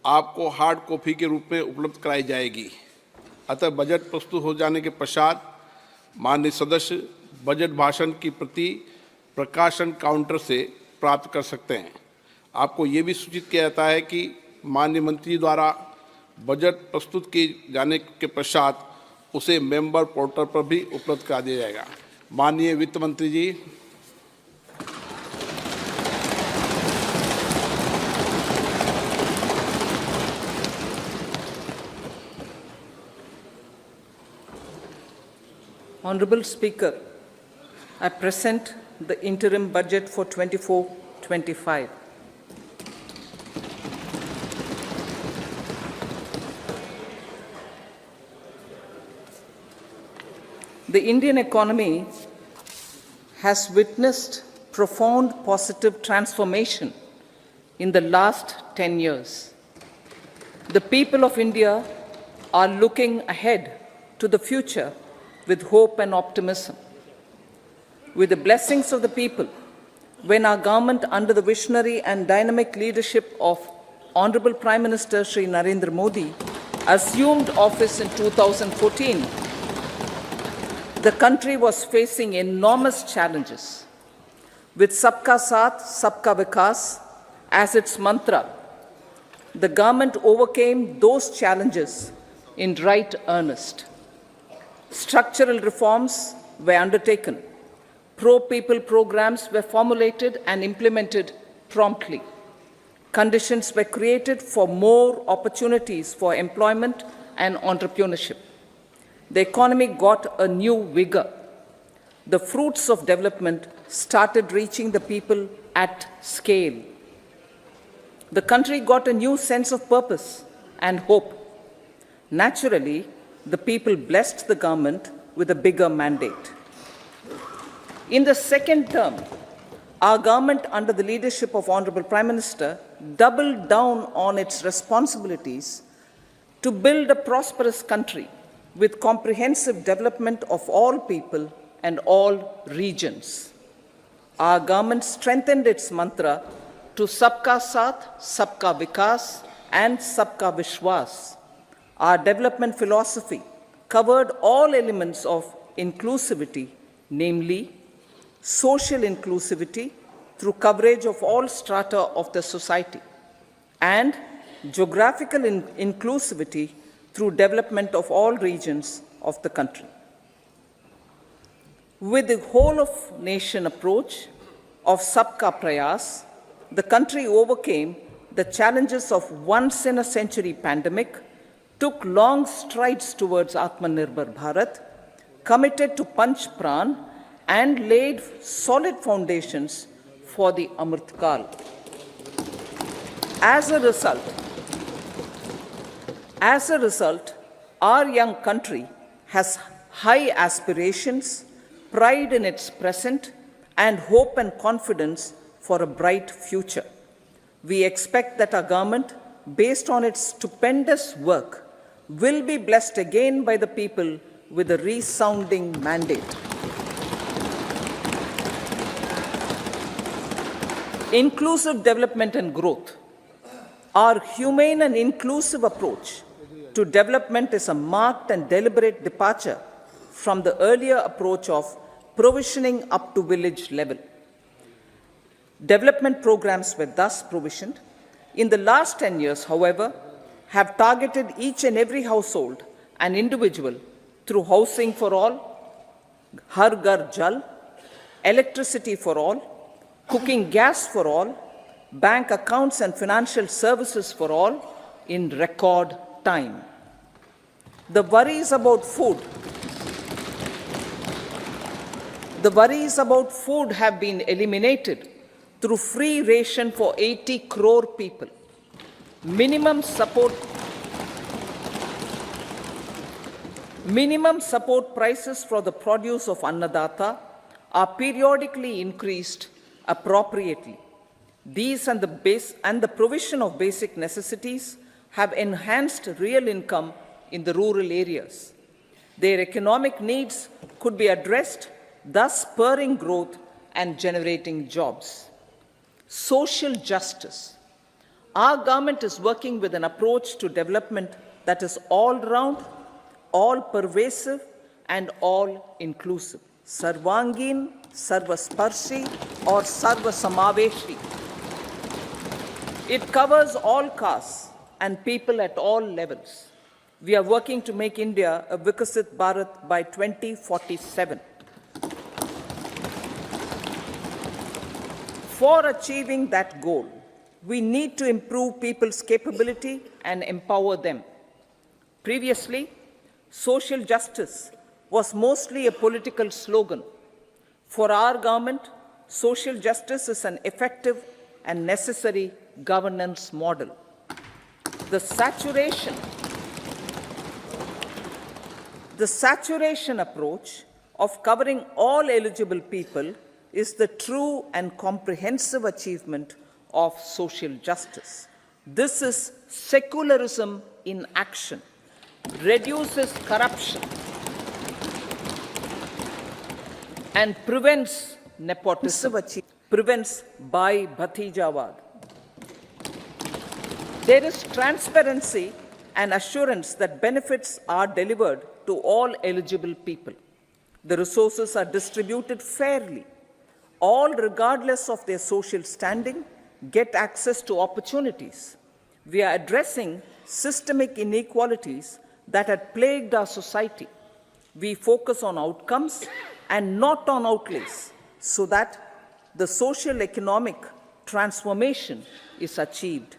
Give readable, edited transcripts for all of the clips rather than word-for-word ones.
आपको hard copy के रूप में उपलब्ध कराई जाएगी। अतः बजट प्रस्तुत हो जाने के पश्चात माननीय सदस्य बजट भाषण की प्रति प्रकाशन काउंटर से प्राप्त कर सकते हैं। आपको ये भी सूचित किया जाता है कि माननीय मंत्री द्वारा बजट प्रस्तुत किए जाने के पश्चात उसे मेंबर पोर्टल पर भी उपलब्ध करा दिया जाएगा। माननीय वित्त मंत्री जी। Honorable Speaker, I present the interim budget for 24-25. The Indian economy has witnessed profound positive transformation in the last 10 years. The people of India are looking ahead to the future with hope and optimism. With the blessings of the people, when our government, under the visionary and dynamic leadership of Honorable Prime Minister Shri Narendra Modi, assumed office in 2014, the country was facing enormous challenges. With Sabka Saath, Sabka Vikas as its mantra, the government overcame those challenges in right earnest. Structural reforms were undertaken. Pro-people programs were formulated and implemented promptly. Conditions were created for more opportunities for employment and entrepreneurship. The economy got a new vigor. The fruits of development started reaching the people at scale. The country got a new sense of purpose and hope. Naturally, the people blessed the government with a bigger mandate. In the second term, our government, under the leadership of Honorable Prime Minister, doubled down on its responsibilities to build a prosperous country with comprehensive development of all people and all regions. Our government strengthened its mantra to Sabka Saath, Sabka Vikas and Sabka Vishwas. Our development philosophy covered all elements of inclusivity, namely social inclusivity through coverage of all strata of the society, and geographical inclusivity through development of all regions of the country. With the whole of nation approach of Sabka Prayas, the country overcame the challenges of once in a century pandemic, took long strides towards Atmanirbhar Bharat, committed to Panch Pran, and laid solid foundations for the Amrit Kal. As a result, our young country has high aspirations, pride in its present, and hope and confidence for a bright future. We expect that our government, based on its stupendous work, will be blessed again by the people with a resounding mandate. Inclusive development and growth. Our humane and inclusive approach to development is a marked and deliberate departure from the earlier approach of provisioning up to village level. Development programs were thus provisioned. In the last 10 years, however, have targeted each and every household and individual through housing for all, Har Ghar Jal, electricity for all, cooking gas for all, bank accounts and financial services for all in record time. The worries about food have been eliminated through free ration for 80 crore people. Minimum support prices for the produce of Annadata are periodically increased appropriately. These and the provision of basic necessities have enhanced real income in the rural areas. Their economic needs could be addressed, thus spurring growth and generating jobs. Social justice. Our government is working with an approach to development that is all-round, all-pervasive, and all-inclusive. Sarvangin, Sarvasparshi, or Sarvasamaveshi. It covers all castes and people at all levels. We are working to make India a Vikasit Bharat by 2047. For achieving that goal, we need to improve people's capability and empower them. Previously, social justice was mostly a political slogan. For our government, social justice is an effective and necessary governance model. The saturation approach of covering all eligible people is the true and comprehensive achievement of social justice. This is secularism in action, reduces corruption, and prevents nepotism, prevents Bhai Bhatijawad. There is transparency and assurance that benefits are delivered to all eligible people. The resources are distributed fairly. All, regardless of their social standing, get access to opportunities. We are addressing systemic inequalities that had plagued our society. We focus on outcomes and not on outlays so that the social economic transformation is achieved.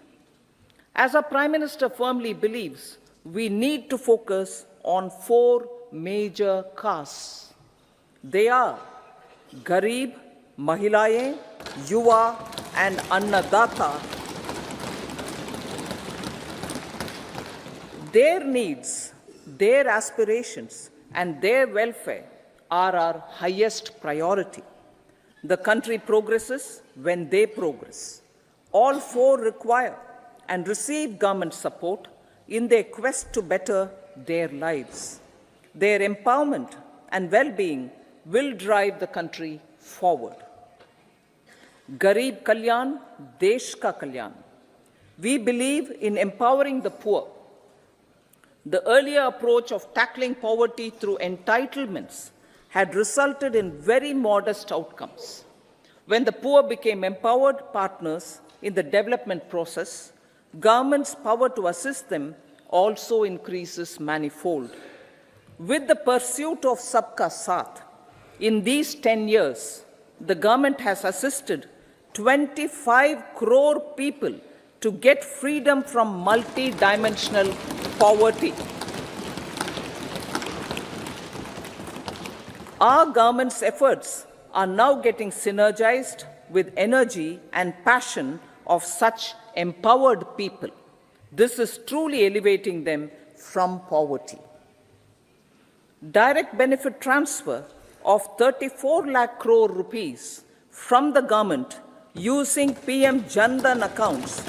As our Prime Minister firmly believes, we need to focus on 4 major castes. They are Garib, Mahilaye, Yuva, and Annadata. Their needs, their aspirations, and their welfare are our highest priority. The country progresses when they progress. All 4 require and receive government support in their quest to better their lives. Their empowerment and well-being will drive the country forward. Garib Kalyan, Desh Ka Kalyan. We believe in empowering the poor. The earlier approach of tackling poverty through entitlements had resulted in very modest outcomes. When the poor became empowered partners in the development process, government's power to assist them also increases manifold. With the pursuit of Sabka Saath, in these 10 years, the government has assisted 25 crore people to get freedom from multi-dimensional poverty. Our government's efforts are now getting synergized with energy and passion of such empowered people. This is truly elevating them from poverty. Direct benefit transfer of 34 lakh crore rupees from the government using PM Jan Dhan accounts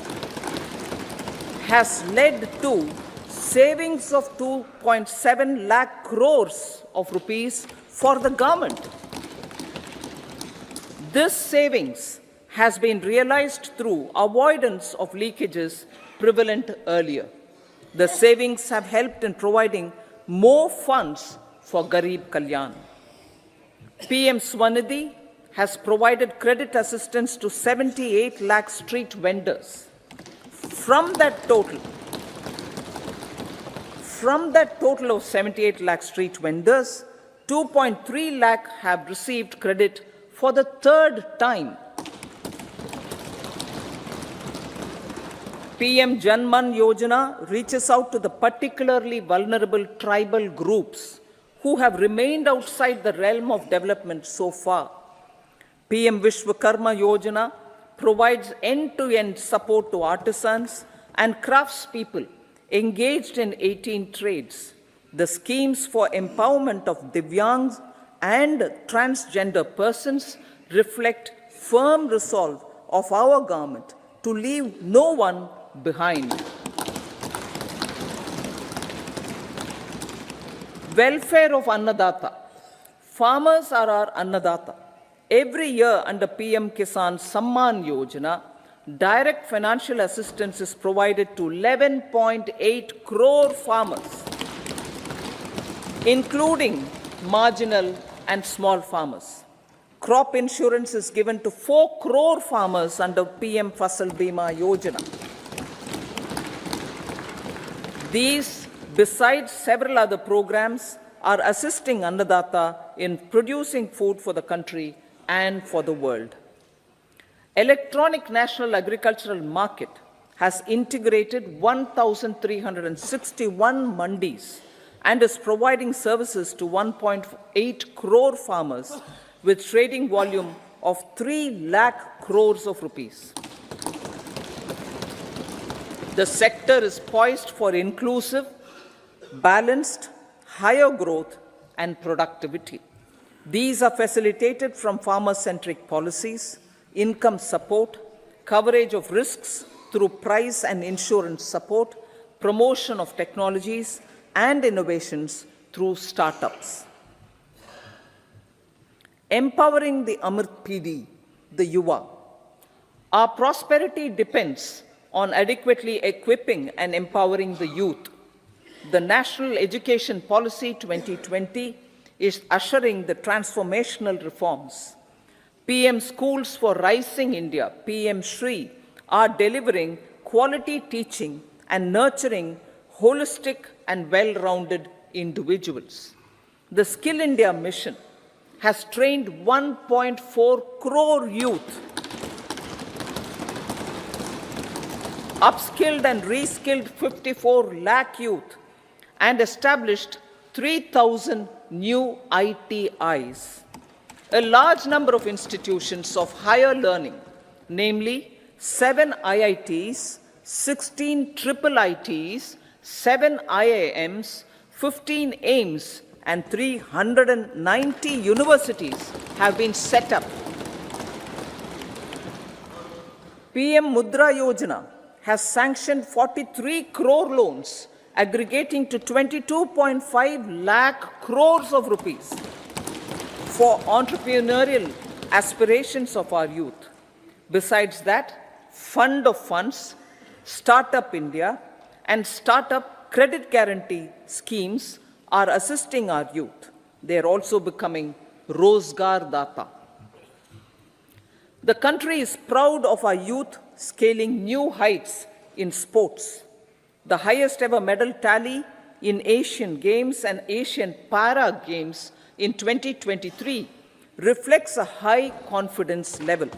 has led to savings of 2.7 lakh crores of rupees for the government. This savings has been realized through avoidance of leakages prevalent earlier. The savings have helped in providing more funds for Garib Kalyan. PM Swanidhi has provided credit assistance to 78 lakh street vendors. From that total of 78 lakh street vendors, 2.3 lakh have received credit for the 3rd time. PM Janman Yojana reaches out to the particularly vulnerable tribal groups who have remained outside the realm of development so far. PM Vishwakarma Yojana provides end-to-end support to artisans and craftspeople engaged in 18 trades. The schemes for empowerment of Divyangs and transgender persons reflect firm resolve of our government to leave no one behind. Welfare of Annadata. Farmers are our Annadata. Every year under PM Kisan Samman Yojana, direct financial assistance is provided to 11.8 crore farmers, including marginal and small farmers. Crop insurance is given to 4 crore farmers under PM Fasal Bima Yojana. These, besides several other programs, are assisting Annadata in producing food for the country and for the world. Electronic National Agricultural Market has integrated 1,361 mandis and is providing services to 1.8 crore farmers with trading volume of 3 lakh crores of rupees. The sector is poised for inclusive, balanced, higher growth and productivity. These are facilitated from farmer-centric policies, income support, coverage of risks through price and insurance support, promotion of technologies and innovations through startups. Empowering the Amrit PD, the Yuva. Our prosperity depends on adequately equipping and empowering the youth. The National Education Policy 2020 is ushering the transformational reforms. PM Schools for Rising India, PM Shri, are delivering quality teaching and nurturing holistic and well-rounded individuals. The Skill India mission has trained 1.4 crore youth, upskilled and reskilled 54 lakh youth, and established 3,000 new ITIs. A large number of institutions of higher learning, namely 7 IITs, 16 triple ITs, 7 IIMs, 15 AIMS, and 390 universities have been set up. PM Mudra Yojana has sanctioned 43 crore loans aggregating to 22.5 lakh crores of rupees for entrepreneurial aspirations of our youth. Besides that, Fund of Funds, Startup India, and Startup Credit Guarantee schemes are assisting our youth. They are also becoming Rozgar Data. The country is proud of our youth scaling new heights in sports. The highest ever medal tally in Asian Games and Asian Para Games in 2023 reflects a high confidence level.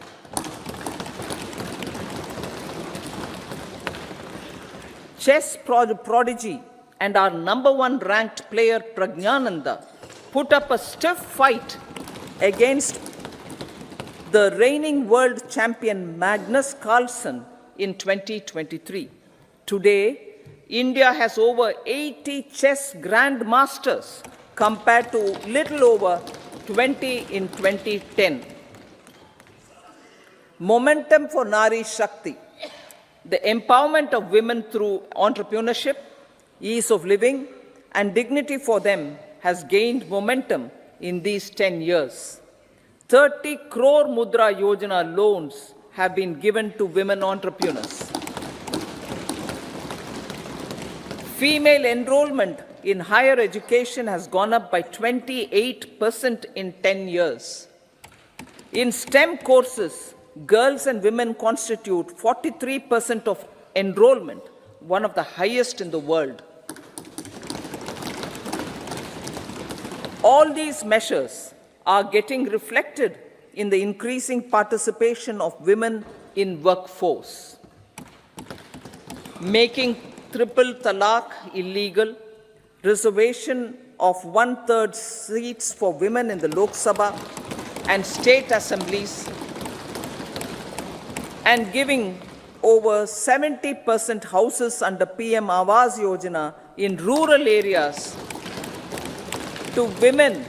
Chess prodigy and our #1 ranked player Pragnananda put up a stiff fight against the reigning world champion Magnus Carlsen in 2023. Today, India has over 80 chess grandmasters compared to little over 20 in 2010. Momentum for Nari Shakti. The empowerment of women through entrepreneurship, ease of living, and dignity for them has gained momentum in these 10 years. 30 crore Mudra Yojana loans have been given to women entrepreneurs. Female enrollment in higher education has gone up by 28% in 10 years. In STEM courses, girls and women constitute 43% of enrollment, one of the highest in the world. All these measures are getting reflected in the increasing participation of women in workforce. Making triple talaq illegal, reservation of 1/3 seats for women in the Lok Sabha and state assemblies, and giving over 70% houses under PM Awas Yojana in rural areas to women,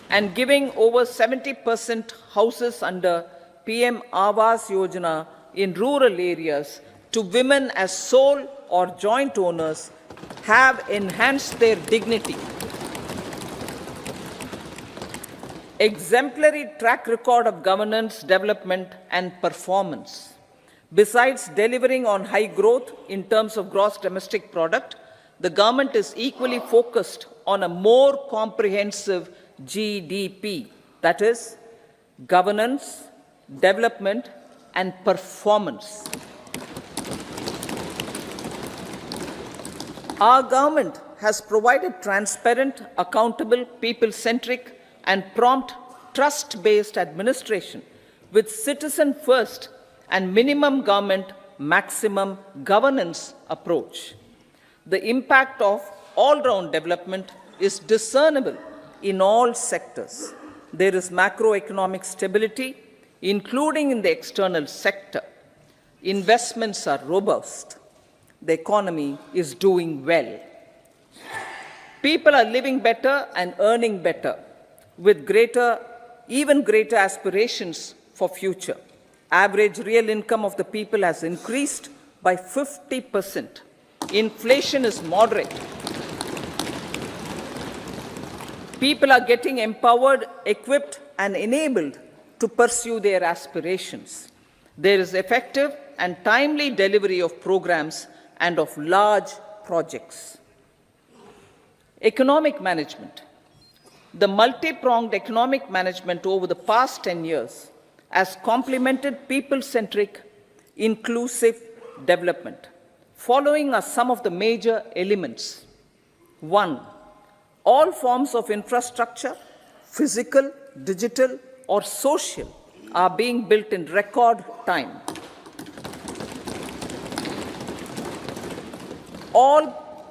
and giving over 70% houses under PM Awas Yojana in rural areas to women as sole or joint owners have enhanced their dignity. exemplary track record of governance, development, and performance. Besides delivering on high growth in terms of gross domestic product, the government is equally focused on a more comprehensive GDP, that is, governance, development, and performance. Our government has provided transparent, accountable, people-centric, and prompt, trust-based administration with citizen-first and minimum government, maximum governance approach. The impact of all-round development is discernible in all sectors. There is macroeconomic stability, including in the external sector. Investments are robust. The economy is doing well. People are living better and earning better, with even greater aspirations for future. Average real income of the people has increased by 50%. Inflation is moderate. People are getting empowered, equipped, and enabled to pursue their aspirations. There is effective and timely delivery of programs and of large projects. Economic management. The multi-pronged economic management over the past 10 years has complemented people-centric, inclusive development. Following are some of the major elements. 1. All forms of infrastructure, physical, digital, or social, are being built in record time.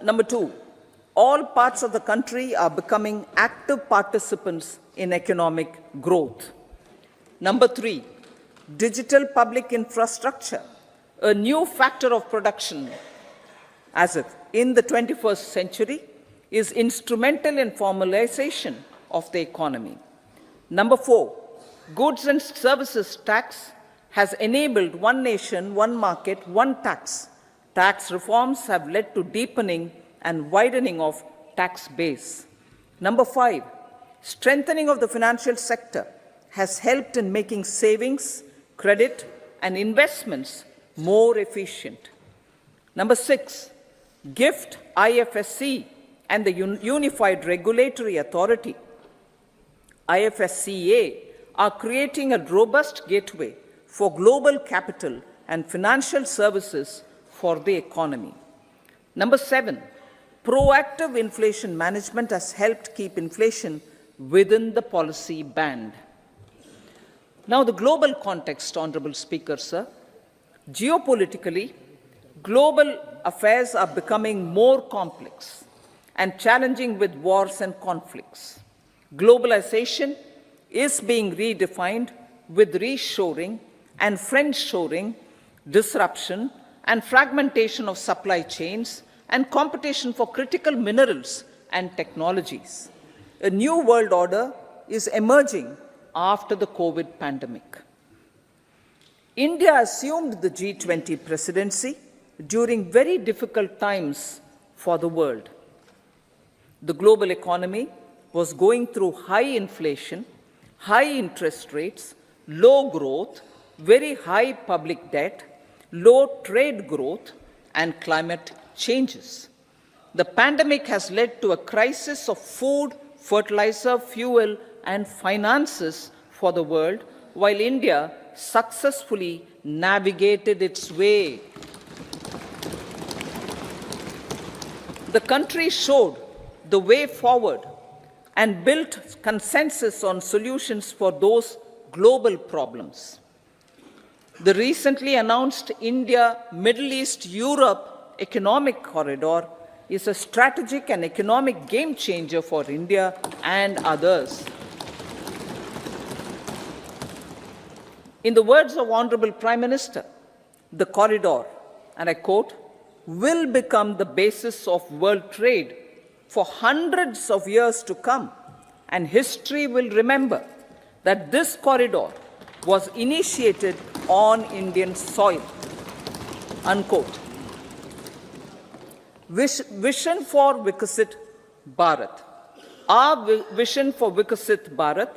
Number 2, all parts of the country are becoming active participants in economic growth. Number 3, digital public infrastructure, a new factor of production as if in the 21st century, is instrumental in formalization of the economy. Number 4, goods and services tax has enabled one nation, one market, one tax. Tax reforms have led to deepening and widening of tax base. Number 5, strengthening of the financial sector has helped in making savings, credit, and investments more efficient. Number 6, GIFT, IFSC, and the Unified Regulatory Authority, IFSCA, are creating a robust gateway for global capital and financial services for the economy. Number 7, proactive inflation management has helped keep inflation within the policy band. Now, the global context, Honorable Speaker, sir. Geopolitically, global affairs are becoming more complex and challenging with wars and conflicts. Globalization is being redefined with reshoring and friendshoring, disruption and fragmentation of supply chains, and competition for critical minerals and technologies. A new world order is emerging after the COVID pandemic. India assumed the G20 presidency during very difficult times for the world. The global economy was going through high inflation, high interest rates, low growth, very high public debt, low trade growth, and climate changes. The pandemic has led to a crisis of food, fertilizer, fuel, and finances for the world, while India successfully navigated its way. The country showed the way forward and built consensus on solutions for those global problems. The recently announced India-Middle East-Europe economic corridor is a strategic and economic game changer for India and others. In the words of Honorable Prime Minister, the corridor, and I quote, will become the basis of world trade for hundreds of years to come, and history will remember that this corridor was initiated on Indian soil, unquote. Vision for Vikasit Bharat. Our vision for Vikasit Bharat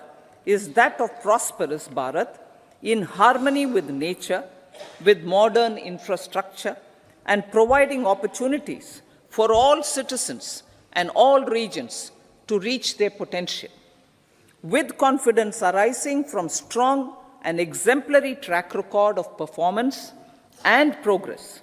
is that of prosperous Bharat in harmony with nature, with modern infrastructure, and providing opportunities for all citizens and all regions to reach their potential. With confidence arising from strong and exemplary track record of performance and progress,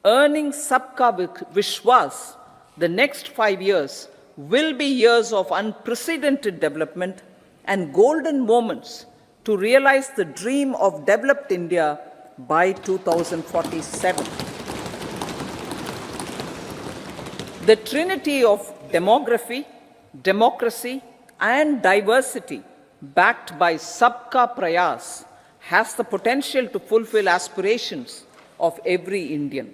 earning Sabka Vishwas, the next 5 years will be years of unprecedented development and golden moments to realize the dream of developed India by 2047. The trinity of demography, democracy, and diversity backed by Sabka Prayas has the potential to fulfill aspirations of every Indian.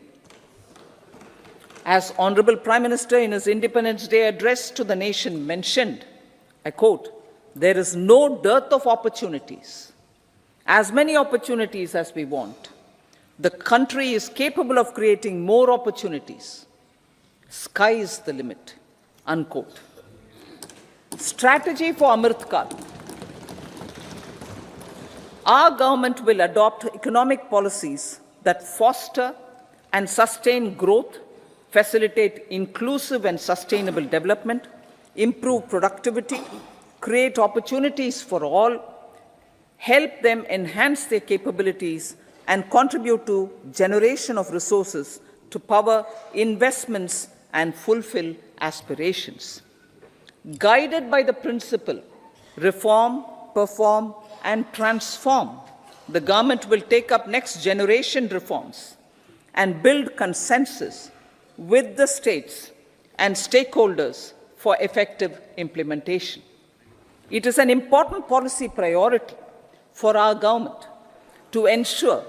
As Honorable Prime Minister in his Independence Day address to the nation mentioned, I quote, "There is no dearth of opportunities, as many opportunities as we want. The country is capable of creating more opportunities. Sky is the limit," unquote. Strategy for Amrit Kal. Our government will adopt economic policies that foster and sustain growth, facilitate inclusive and sustainable development, improve productivity, create opportunities for all, help them enhance their capabilities, and contribute to generation of resources to power investments and fulfill aspirations. Guided by the principle, reform, perform, and transform, the government will take up next generation reforms and build consensus with the states and stakeholders for effective implementation. It is an important policy priority for our government to ensure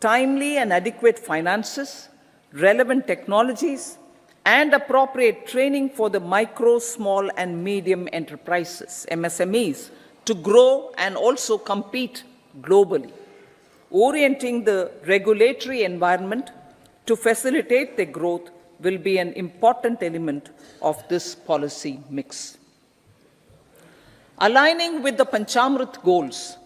timely and adequate finances, relevant technologies, and appropriate training for the micro, small, and medium enterprises, MSMEs, to grow and also compete globally. Orienting the regulatory environment to facilitate their growth will be an important element of this policy mix. Aligning with the Panchamrit goals,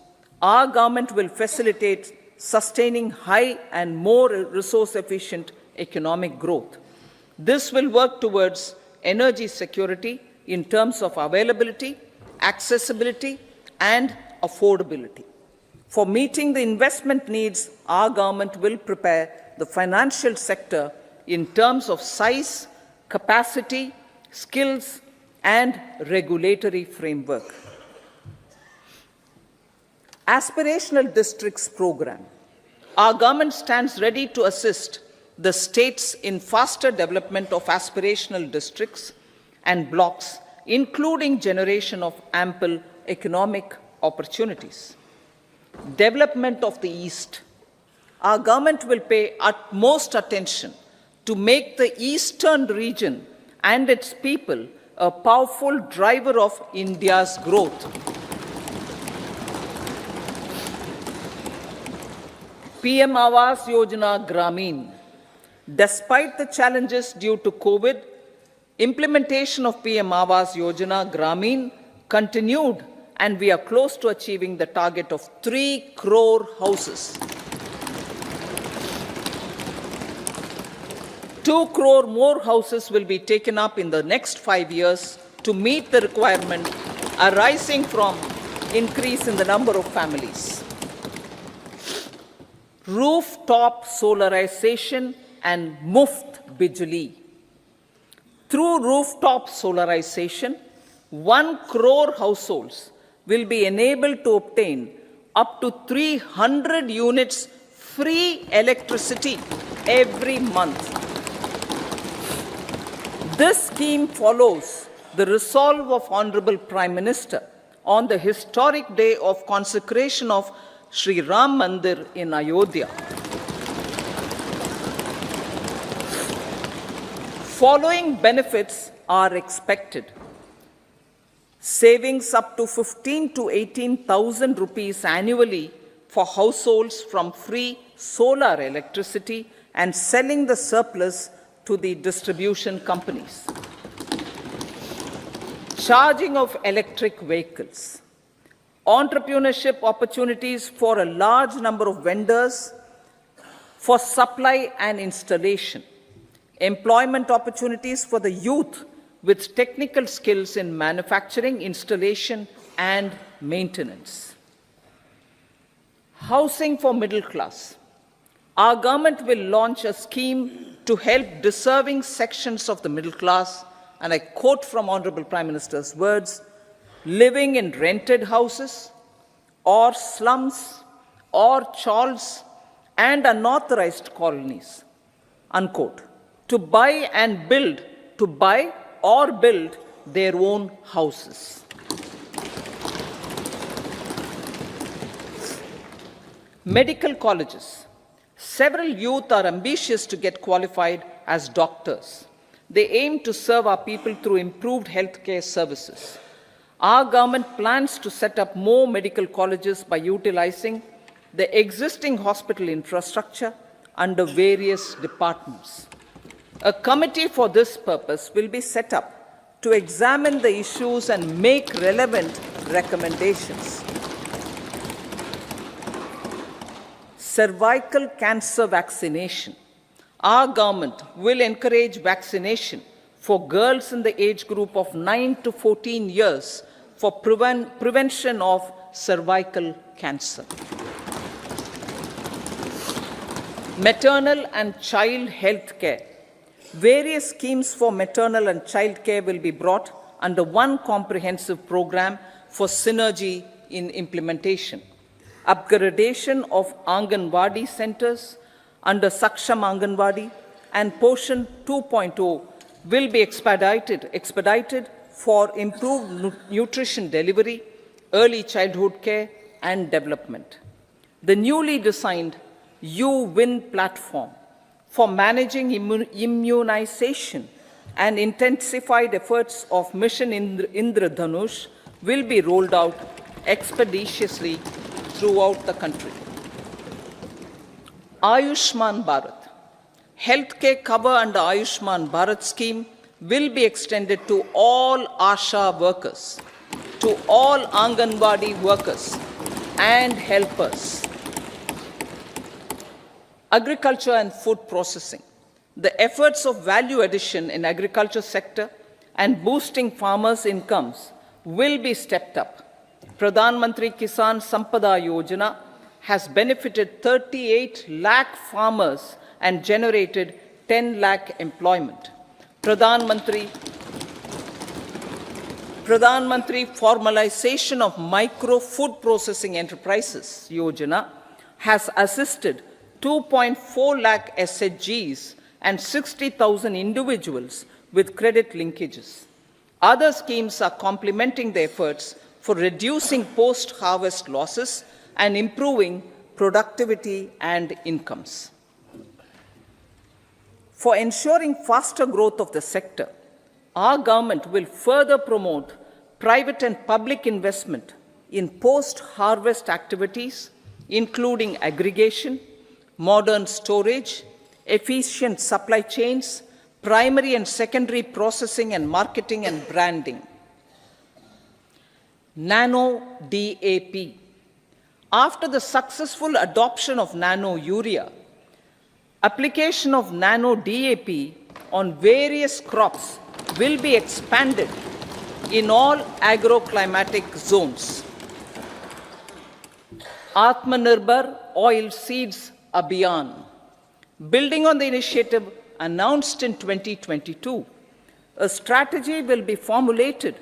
our government will facilitate sustaining high and more resource-efficient economic growth. This will work towards energy security in terms of availability, accessibility, and affordability. For meeting the investment needs, our government will prepare the financial sector in terms of size, capacity, skills, and regulatory framework. Aspirational Districts Program. Our government stands ready to assist the states in faster development of aspirational districts and blocks, including generation of ample economic opportunities. Development of the East. Our government will pay utmost attention to make the eastern region and its people a powerful driver of India's growth. PM Awas Yojana Gramin. Despite the challenges due to COVID, implementation of PM Awas Yojana Gramin continued, and we are close to achieving the target of 3 crore houses. 2 crore more houses will be taken up in the next 5 years to meet the requirement arising from increase in the number of families. Rooftop solarization and Muft Bijli. Through rooftop solarization, 1 crore households will be enabled to obtain up to 300 units free electricity every month. This scheme follows the resolve of Honorable Prime Minister on the historic day of consecration of Sri Ram Mandir in Ayodhya. Following benefits are expected. Savings up to 15 to 18,000 rupees annually for households from free solar electricity and selling the surplus to the distribution companies. Charging of electric vehicles. entrepreneurship opportunities for a large number of vendors for supply and installation, employment opportunities for the youth with technical skills in manufacturing, installation, and maintenance. Housing for middle class. Our government will launch a scheme to help deserving sections of the middle class, and I quote from Honorable Prime Minister's words, living in rented houses or slums or chawls and unauthorized colonies, unquote, to buy or build their own houses. Medical colleges. Several youth are ambitious to get qualified as doctors. They aim to serve our people through improved healthcare services. Our government plans to set up more medical colleges by utilizing the existing hospital infrastructure under various departments. A committee for this purpose will be set up to examine the issues and make relevant recommendations. Cervical cancer vaccination. Our government will encourage vaccination for girls in the age group of 9 to 14 years for prevention of cervical cancer. Maternal and child health care. Various schemes for maternal and child care will be brought under one comprehensive program for synergy in implementation. Upgradation of Anganwadi centers under Saksham Anganwadi and Poshan 2.0 will be expedited for improved nutrition delivery, early childhood care and development. The newly designed U-Win platform for managing immunization and intensified efforts of Mission Indradhanush will be rolled out expeditiously throughout the country. Ayushman Bharat. Healthcare cover under Ayushman Bharat scheme will be extended to all ASHA workers, to all Anganwadi workers and helpers. Agriculture and food processing. The efforts of value addition in agriculture sector and boosting farmers' incomes will be stepped up. Pradhan Mantri Kisan Sampada Yojana has benefited 38 lakh farmers and generated 10 lakh employment. Pradhan Mantri Formalization of Micro Food Processing Enterprises Yojana has assisted 2.4 lakh SHGs and 60,000 individuals with credit linkages. Other schemes are complementing the efforts for reducing post-harvest losses and improving productivity and incomes. For ensuring faster growth of the sector, our government will further promote private and public investment in post-harvest activities, including aggregation, modern storage, efficient supply chains, primary and secondary processing and marketing and branding. Nano DAP. After the successful adoption of nano urea, application of nano DAP on various crops will be expanded in all agroclimatic zones. Atmanirbhar Oil Seeds Abhiyan. Building on the initiative announced in 2022, a strategy will be formulated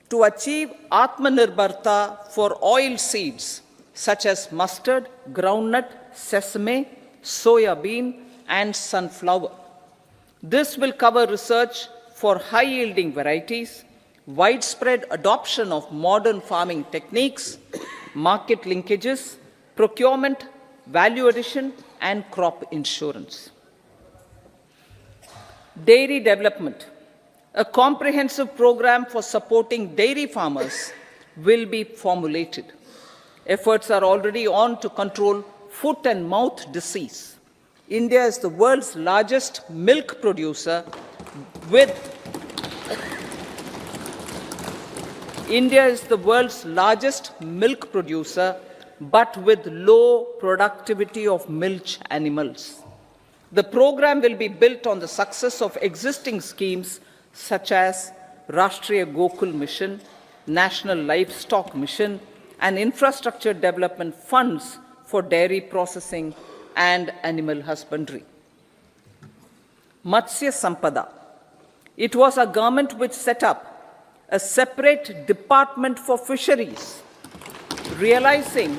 to achieve Atmanirbharta for oil seeds such as mustard, groundnut, sesame, soya bean, and sunflower. This will cover research for high-yielding varieties, widespread adoption of modern farming techniques, market linkages, procurement, value addition, and crop insurance. Dairy development. A comprehensive program for supporting dairy farmers will be formulated. Efforts are already on to control foot and mouth disease. India is the world's largest milk producer with India is the world's largest milk producer, but with low productivity of milch animals. The program will be built on the success of existing schemes such as Rashtriya Gokul Mission, National Livestock Mission, and infrastructure development funds for dairy processing and animal husbandry. Matsya Sampada. It was our government which set up a separate department for fisheries, realizing